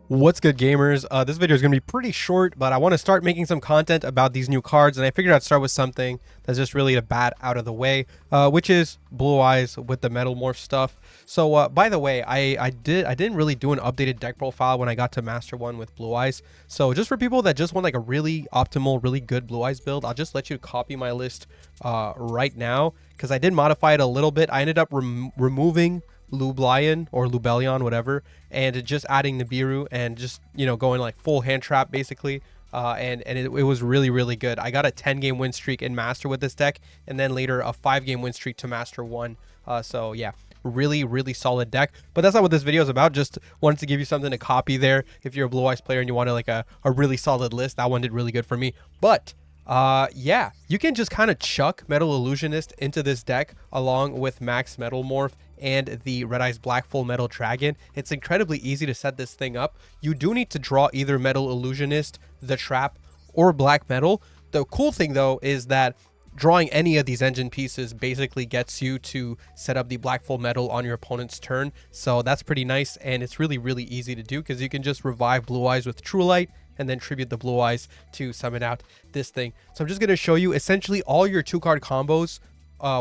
What's good, gamers? This video is going to be pretty short, but I want to start making some content about these new cards, and I figured I'd start with something that's just really a bat out of the way, which is Blue Eyes with the Metalmorph stuff. So, by the way, I didn't really do an updated deck profile when I got to Master 1 with Blue Eyes. So, just for people that just want like a really optimal, really good Blue Eyes build, I'll just let you copy my list right now, because I did modify it a little bit. I ended up removing Lublion or Lubellion, whatever, and just adding Nibiru and just, going like full hand trap basically. And it was really good. I got a 10-game win streak in Master with this deck, and then later a 5-game win streak to Master 1. So yeah, really solid deck. But that's not what this video is about. Just wanted to give you something to copy there. If you're a Blue Eyes player and you want like a really solid list, that one did really good for me. But yeah, you can just kind of chuck Metal Illusionist into this deck along with Max Metalmorph and the Red Eyes Black Full Metal Dragon. It's incredibly easy to set this thing up. You do need to draw either Metal Illusionist, the Trap, or Black Metal. The cool thing though is that drawing any of these engine pieces basically gets you to set up the Black Full Metal on your opponent's turn. So that's pretty nice, and it's really easy to do because you can just revive Blue Eyes with True Light and then tribute the Blue Eyes to summon out this thing. So I'm just going to show you essentially all your 2-card combos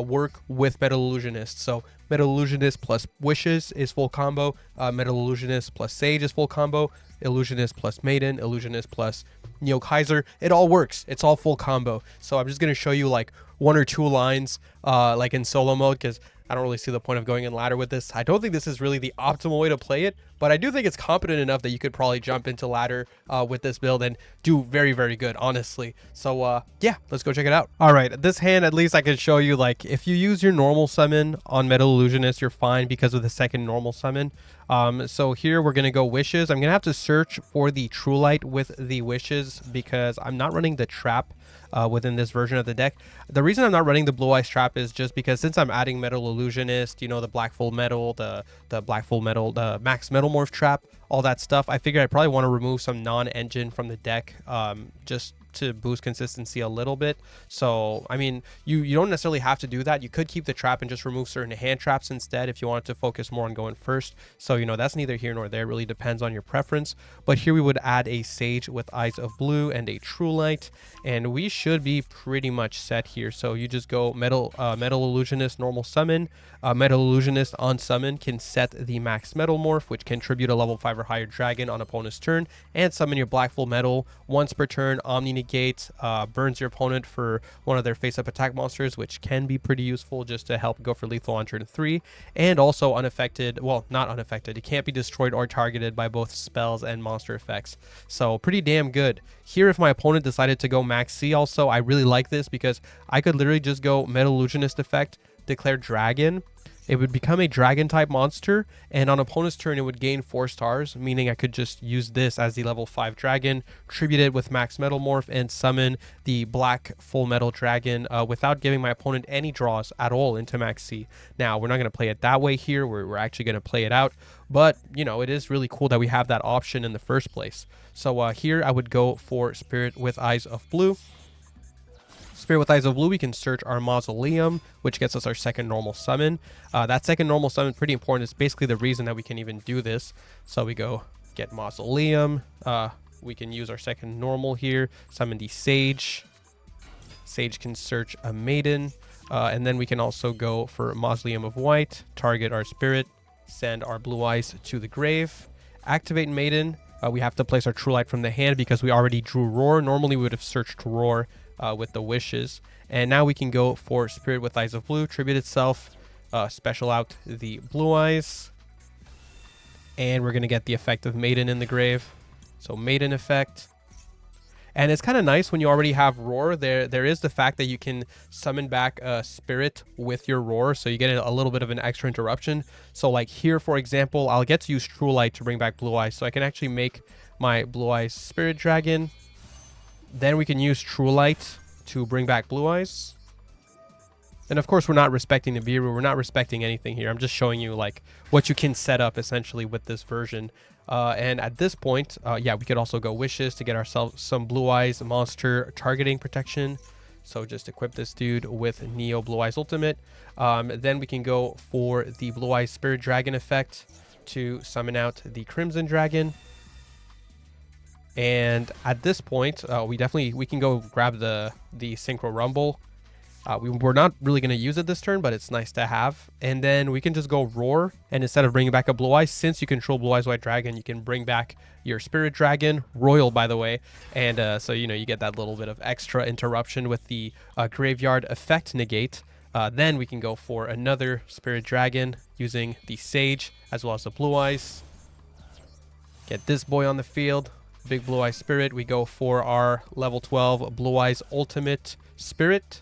work with Metal Illusionist. So Metal Illusionist plus Wishes is full combo, Metal Illusionist plus Sage is full combo, Illusionist plus Maiden, Illusionist plus Neo Kaiser. It all works. It's all full combo. So I'm just going to show you like 1 or 2 lines like in solo mode, because I don't really see the point of going in ladder with this. I don't think this is really the optimal way to play it, but I do think it's competent enough that you could probably jump into ladder with this build and do very good, honestly. So yeah, let's go check it out. All right, this hand, at least I can show you, like, if you use your normal summon on Metal Illusionist, you're fine because of the second normal summon. So here we're going to go Wishes. I'm going to have to search for the True Light with the Wishes because I'm not running the Trap within this version of the deck. The reason I'm not running the Blue Eyes Trap is just because since I'm adding Metal Illusionist, the Black Full Metal, the Black Full Metal, the Max Metalmorph Trap, all that stuff, I figured I'd probably want to remove some non-engine from the deck just to boost consistency a little bit. So I mean, you don't necessarily have to do that. You could keep the trap and just remove certain hand traps instead if you wanted to focus more on going first. So that's neither here nor there. It really depends on your preference. But here we would add a Sage with Eyes of Blue and a True Light, and we should be pretty much set here. So you just go Metal Illusionist normal summon. Metal Illusionist on summon can set the Max Metalmorph, which can tribute a level 5 or higher dragon on opponent's turn, and summon your Black Full Metal once per turn. Omni negate, burns your opponent for one of their face-up attack monsters, which can be pretty useful just to help go for lethal on turn 3, and also unaffected, well, not unaffected, it can't be destroyed or targeted by both spells and monster effects. So pretty damn good. Here, if my opponent decided to go Max C also, I really like this because I could literally just go Metal Illusionist effect, declare Dragon. It would become a dragon type monster, and on opponent's turn it would gain 4 stars, meaning I could just use this as the level 5 dragon, tribute it with Max Metalmorph, and summon the Black Full Metal Dragon without giving my opponent any draws at all into Max C. Now, we're not going to play it that way here. We're actually going to play it out, but it is really cool that we have that option in the first place. So here I would go for Spirit with Eyes of Blue. Spirit with Eyes of Blue, we can search our Mausoleum, which gets us our second normal summon. That second normal summon, pretty important. It's basically the reason that we can even do this. So we go get Mausoleum. We can use our second normal here. Summon the Sage. Sage can search a Maiden. And then we can also go for Mausoleum of White. Target our Spirit. Send our Blue Eyes to the grave. Activate Maiden. We have to place our True Light from the hand because we already drew Roar. Normally we would have searched Roar with the Wishes, and now we can go for Spirit with Eyes of Blue, tribute itself, special out the Blue Eyes, and we're going to get the effect of Maiden in the grave. So Maiden effect, and it's kind of nice when you already have Roar. There is the fact that you can summon back a Spirit with your Roar, so you get a little bit of an extra interruption. So like here, for example, I'll get to use True Light to bring back Blue Eyes, so I can actually make my Blue Eyes Spirit Dragon. Then we can use True Light to bring back Blue Eyes. And of course, we're not respecting the Nibiru. We're not respecting anything here. I'm just showing you like what you can set up essentially with this version. And at this point, yeah, we could also go Wishes to get ourselves some Blue Eyes monster targeting protection. So just equip this dude with Neo Blue Eyes Ultimate. Then we can go for the Blue Eyes Spirit Dragon effect to summon out the Crimson Dragon. And at this point, we can go grab the Synchro Rumble. We're not really going to use it this turn, but it's nice to have. And then we can just go Roar. And instead of bringing back a Blue Eyes, since you control Blue Eyes White Dragon, you can bring back your Spirit Dragon, Royal, by the way. And so, you know, you get that little bit of extra interruption with the Graveyard Effect Negate. Then we can go for another Spirit Dragon using the Sage as well as the Blue Eyes. Get this boy on the field. Big Blue Eyes Spirit. We go for our level 12 Blue Eyes Ultimate Spirit.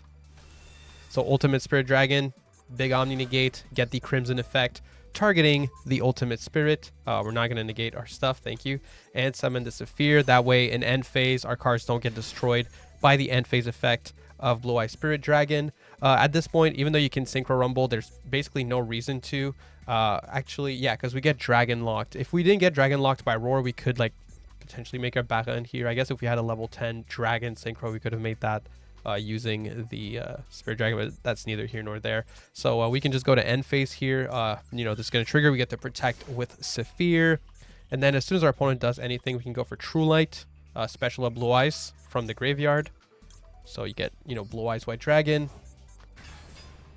So Ultimate Spirit Dragon, big Omni Negate, get the Crimson effect, targeting the Ultimate Spirit. We're not going to negate our stuff, thank you. And summon the Saphir. That way, in end phase, our cards don't get destroyed by the end phase effect of Blue Eye Spirit Dragon. At this point, even though you can Synchro Rumble, there's basically no reason to. Actually, yeah, because we get Dragon Locked. If we didn't get Dragon Locked by Roar, we could like potentially make our back end here. I guess if we had a level 10 Dragon Synchro, we could have made that. Using the Spirit Dragon, but that's neither here nor there. So we can just go to end phase here. You know, this is going to trigger. We get to protect with Saphir. And then as soon as our opponent does anything, we can go for True Light, special of Blue Eyes from the graveyard. So you get, you know, Blue Eyes White Dragon.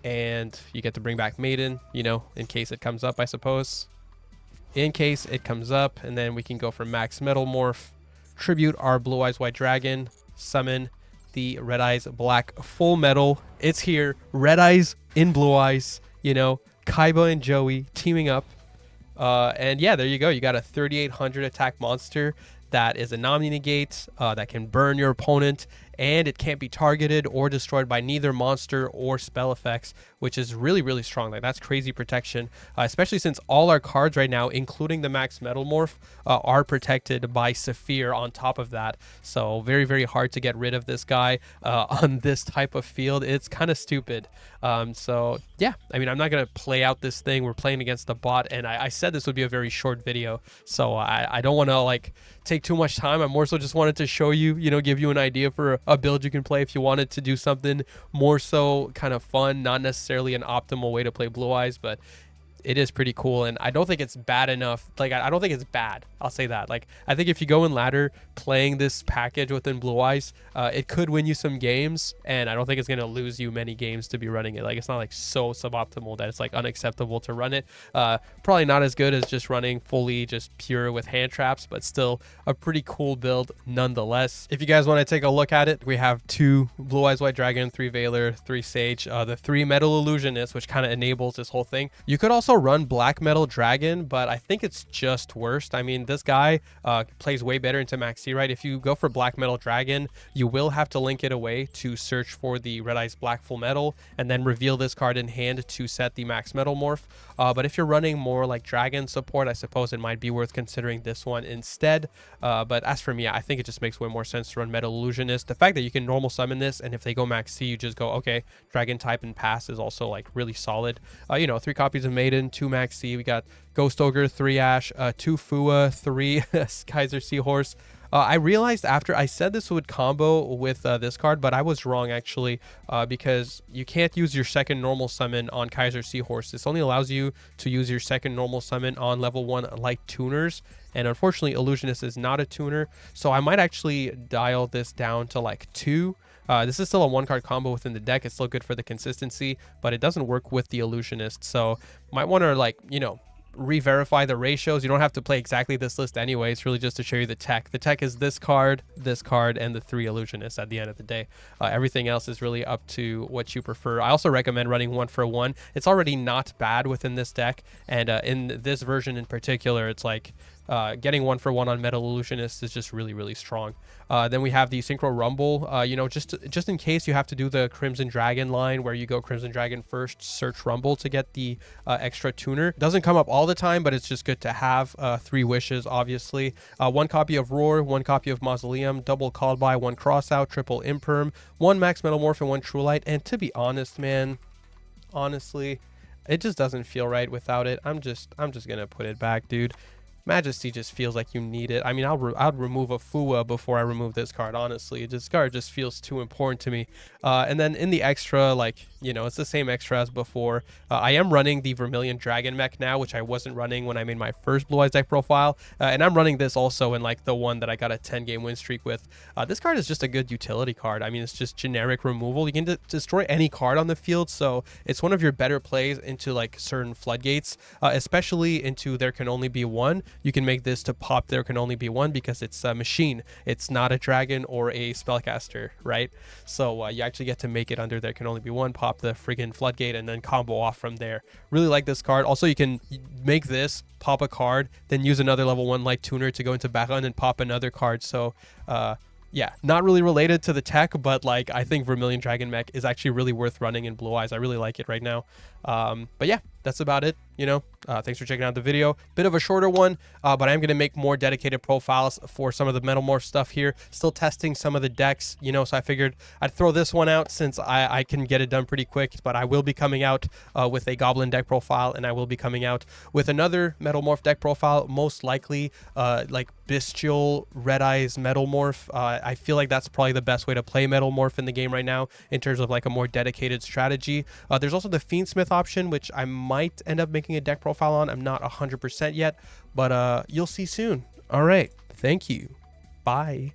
And you get to bring back Maiden, you know, in case it comes up, I suppose. In case it comes up. And then we can go for Max Metalmorph, tribute our Blue Eyes White Dragon, summon the Red Eyes Black Full Metal. It's here. Red Eyes in Blue Eyes. You know, Kaiba and Joey teaming up. And yeah, there you go. You got a 3800 attack monster that is a Omni Negate that can burn your opponent, and it can't be targeted or destroyed by neither monster or spell effects, which is really, really strong. Like, that's crazy protection, especially since all our cards right now, including the Max Metalmorph, are protected by Saphir on top of that. So very, very hard to get rid of this guy on this type of field. It's kind of stupid. So yeah, I mean, I'm not going to play out this thing. We're playing against the bot, and I said this would be a very short video, so I don't want to like take too much time. I more so just wanted to show you, you know, give you an idea for a build you can play if you wanted to do something more so kind of fun, not necessarily an optimal way to play Blue Eyes, but it is pretty cool. And I don't think it's bad enough. Like, I don't think it's bad. I'll say that. Like, I think if you go in ladder playing this package within Blue Eyes, it could win you some games, and I don't think it's going to lose you many games to be running it. Like, it's not like so suboptimal that it's like unacceptable to run it. Probably not as good as just running fully just pure with hand traps, but still a pretty cool build nonetheless. If you guys want to take a look at it, we have 2 Blue Eyes White Dragon, 3 Veiler, 3 Sage, the 3 Metal Illusionist, which kind of enables this whole thing. You could also run Black Metal Dragon, but I think it's just worst. I mean, this guy plays way better into Maxi, right? If you go for Black Metal Dragon, you will have to link it away to search for the Red Eyes Black Full Metal and then reveal this card in hand to set the Max Metalmorph. But if you're running more like Dragon support, I suppose it might be worth considering this one instead. But as for me, I think it just makes way more sense to run Metal Illusionist. The fact that you can normal summon this, and if they go Max C, you just go, okay, Dragon type and pass is also like really solid. You know, 3 copies of Maiden, 2 Max C. We got Ghost Ogre, 3 Ash, 2 Fua, 3 Kaiser Seahorse. I realized after I said this would combo with this card, but I was wrong actually, because you can't use your second normal summon on Kaiser Seahorse. This only allows you to use your second normal summon on level 1 light tuners, and unfortunately Illusionist is not a tuner, so I might actually dial this down to like 2. This is still a 1-card combo within the deck. It's still good for the consistency, but it doesn't work with the Illusionist, so might want to, like, you know, re-verify the ratios. You don't have to play exactly this list anyway. It's really just to show you the tech. The tech is this card, and the 3 Illusionists at the end of the day. Everything else is really up to what you prefer. I also recommend running 1 for 1. It's already not bad within this deck, and in this version in particular, it's like getting 1 for 1 on Metal Illusionist is just really, really strong. Then we have the Synchro Rumble, you know, just in case you have to do the Crimson Dragon line where you go Crimson Dragon first, search Rumble to get the extra tuner. Doesn't come up all the time, but it's just good to have. 3 wishes, obviously. 1 copy of Roar, 1 copy of Mausoleum, double called by, 1 crossout, triple imperm, 1 Max Metalmorph, and 1 True Light. And to be honest, man, honestly, it just doesn't feel right without it. I'm just gonna put it back, dude. Majesty just feels like you need it. I mean, I'd remove a Fua before I remove this card, honestly. This card just feels too important to me. And then in the extra, like, you know, it's the same extra as before. I am running the Vermilion Dragon mech now, which I wasn't running when I made my first Blue Eyes deck profile. And I'm running this also in like the one that I got a 10-game win streak with. This card is just a good utility card. I mean, it's just generic removal. You can destroy any card on the field, so it's one of your better plays into like certain floodgates, especially into there can only be one. You can make this to pop there can only be one because it's a machine. It's not a dragon or a spellcaster, right? So you actually get to make it under there can only be one, pop the friggin' floodgate, and then combo off from there. Really like this card. Also, you can make this, pop a card, then use another level 1 light tuner to go into battle and then pop another card. So yeah, not really related to the tech, but like I think Vermilion Dragon Mech is actually really worth running in Blue Eyes. I really like it right now. But yeah, that's about it. You know, thanks for checking out the video. Bit of a shorter one, but I'm going to make more dedicated profiles for some of the Metalmorph stuff here. Still testing some of the decks, you know, so I figured I'd throw this one out since I can get it done pretty quick. But I will be coming out with a Goblin deck profile, and I will be coming out with another Metalmorph deck profile, most likely like Bestial Red Eyes Metalmorph. I feel like that's probably the best way to play Metalmorph in the game right now in terms of like a more dedicated strategy. There's also the Fiendsmith option, which I might end up making a deck profile on. I'm not 100% yet, but you'll see soon. All right. Thank you. Bye.